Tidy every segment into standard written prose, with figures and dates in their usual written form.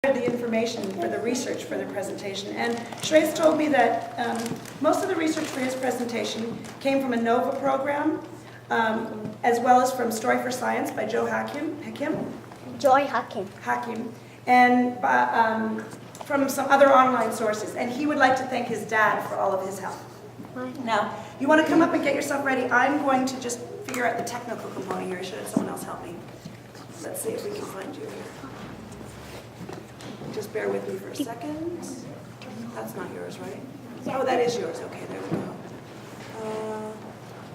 the information for the research for the presentation, and Shreyes told me that most of the research for his presentation came from a NOVA program, as well as from Story for Science by Joy Hakim, and from some other online sources. And he would like to thank his dad for all of his help. Now, you want to come up and get yourself ready. I'm going to just figure out the technical component here. I should have someone else help me. Let's see if we can find you here. Just bear with me for a second. That's not yours, right? Oh, that is yours. Okay, there we go.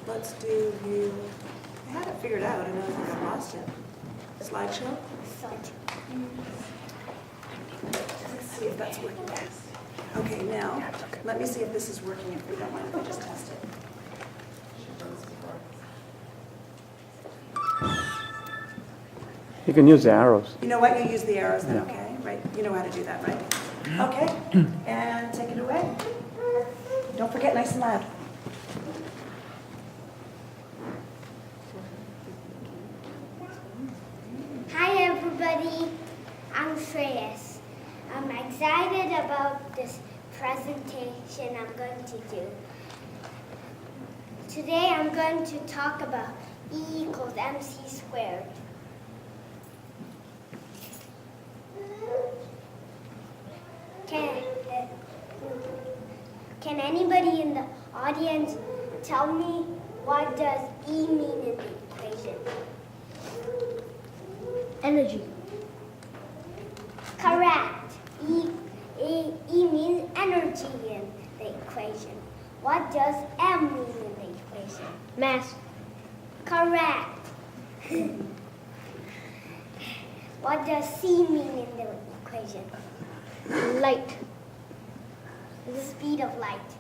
Let's do you. I had it figured out, and I think I lost it. Slideshow? Let's see if that's working. Okay, now, let me see if this is working. If we don't mind, we'll just test it. You can use the arrows. You know what? You use the arrows then, Yeah. okay? Right? You know how to do that, right? Okay, and take it away. Don't forget nice and loud. Hi everybody, I'm Shreyes. I'm excited about this presentation I'm going to do. Today I'm going to talk about E equals mc squared. Can anybody in the audience tell me what does E mean in the equation? Energy. Correct. E means energy in the equation. What does M mean in the equation? Mass. Correct. What does C mean in the equation? Light. The speed of light.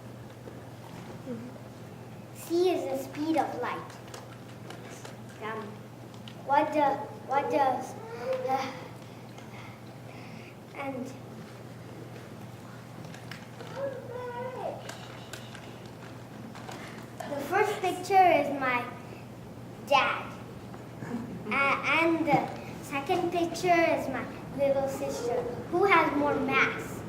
C is the speed of light. What does and the first picture is my dad, and the second picture is my little sister. Who has more mass?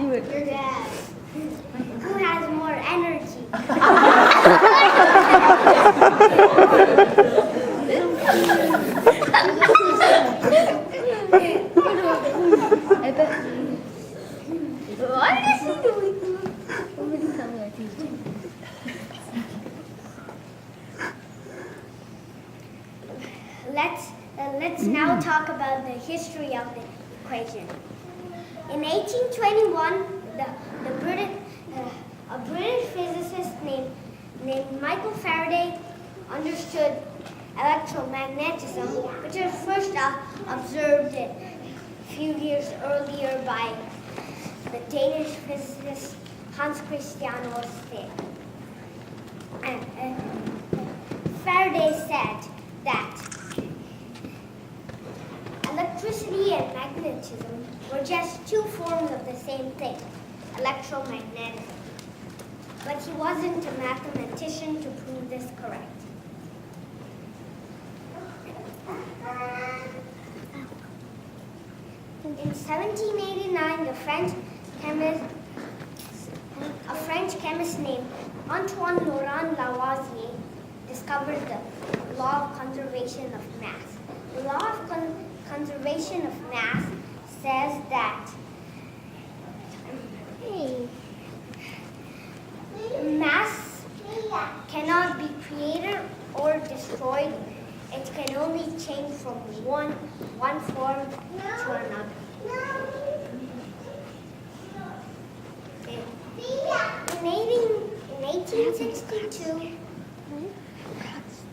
Your dad. Who has more energy? I bet. What is he doing? Nobody tell me what he's doing. Let's now talk about the history of the equation. In 1821, a British physicist named Michael Faraday understood electromagnetism, which was first observed a few years earlier by the Danish physicist Hans Christian Ørsted. And Faraday said that electricity and magnetism were just two forms of the same thing, electromagnetism. But he wasn't a mathematician to prove this correct. In 1789, a French chemist named Antoine Laurent Lavoisier discovered the law of conservation of mass. The law of conservation of mass says that mass cannot be created or destroyed. It can only change from one form to another. In 1862,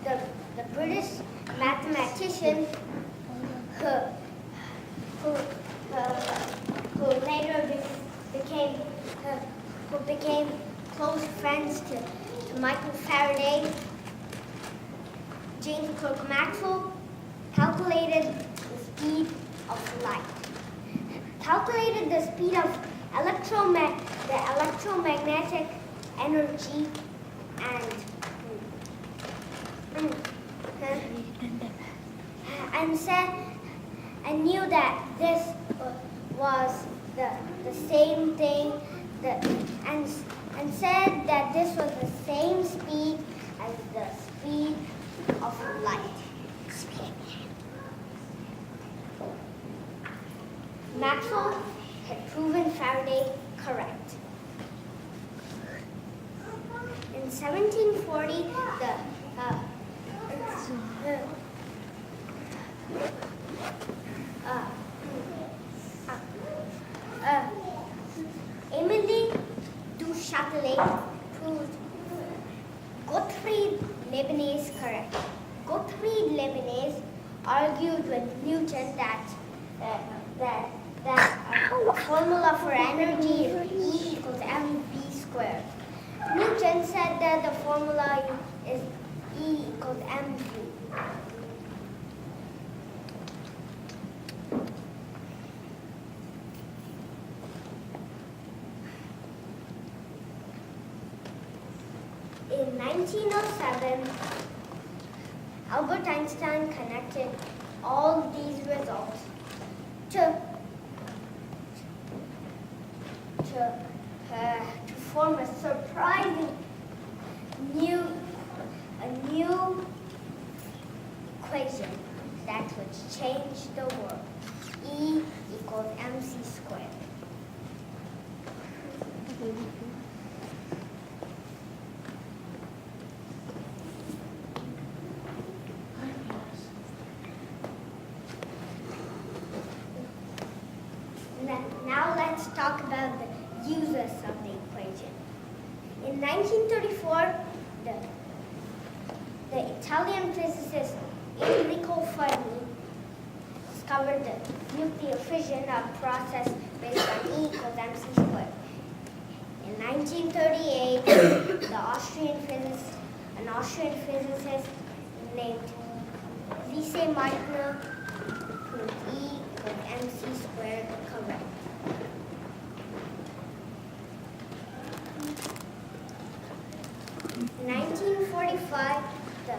the British mathematician who later became close friends to Michael Faraday, James Clerk Maxwell, calculated the speed of light. Calculated the speed of the electromagnetic energy and knew that this was the same thing and said that this was the same speed as the speed of light. Maxwell had proven Faraday correct. In 1740, Émile du Châtelet proved Gottfried Leibniz correct. Gottfried Leibniz argued with Newton that a formula for energy is E equals mv squared. Newton said that the formula is E equals mv. In 1907, Albert Einstein connected all these results to form a surprising new equation that would change the world. E equals mc squared. Now let's talk about the uses of the equation. In 1934, the Italian physicist Enrico Fermi discovered the nuclear fission process based on E equals mc squared. In 1938, an Austrian physicist named Lise Meitner proved E equals mc squared correct. In 1945, the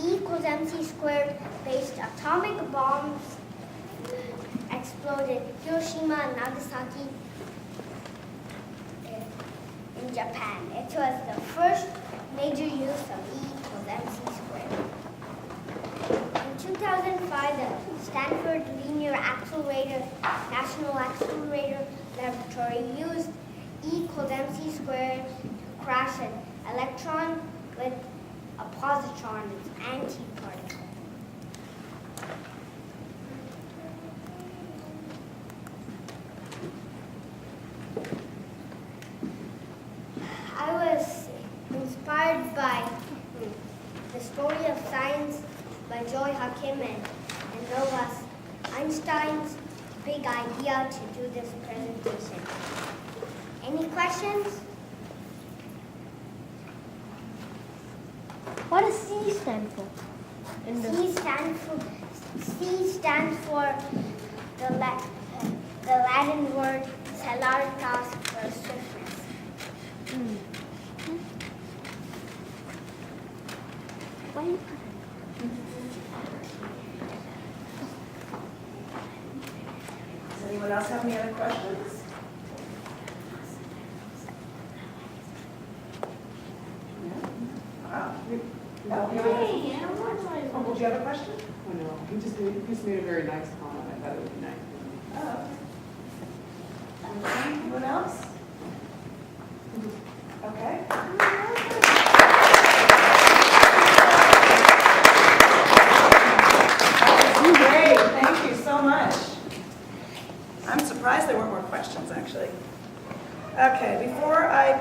E equals mc squared based atomic bombs exploded Hiroshima and Nagasaki in Japan. It was the first major use of E equals mc squared. In 2005, the Stanford Linear Accelerator National Accelerator Laboratory used E equals mc squared to crash an electron with a positron, its antiparticle. I was inspired by The Story of Science by Joy Hakim and Nova Einstein's big idea to do this presentation. Any questions? What does C stand for? C stands for the Latin word celeritas for swiftness. Why you Does anyone else have any other questions? Wow. No, did you have a question? Oh, no, he just made a very nice comment. I thought it would be nice. Oh. Okay. Anyone else? Okay. Great, thank you so much. I'm surprised there weren't more questions, actually. Okay, before I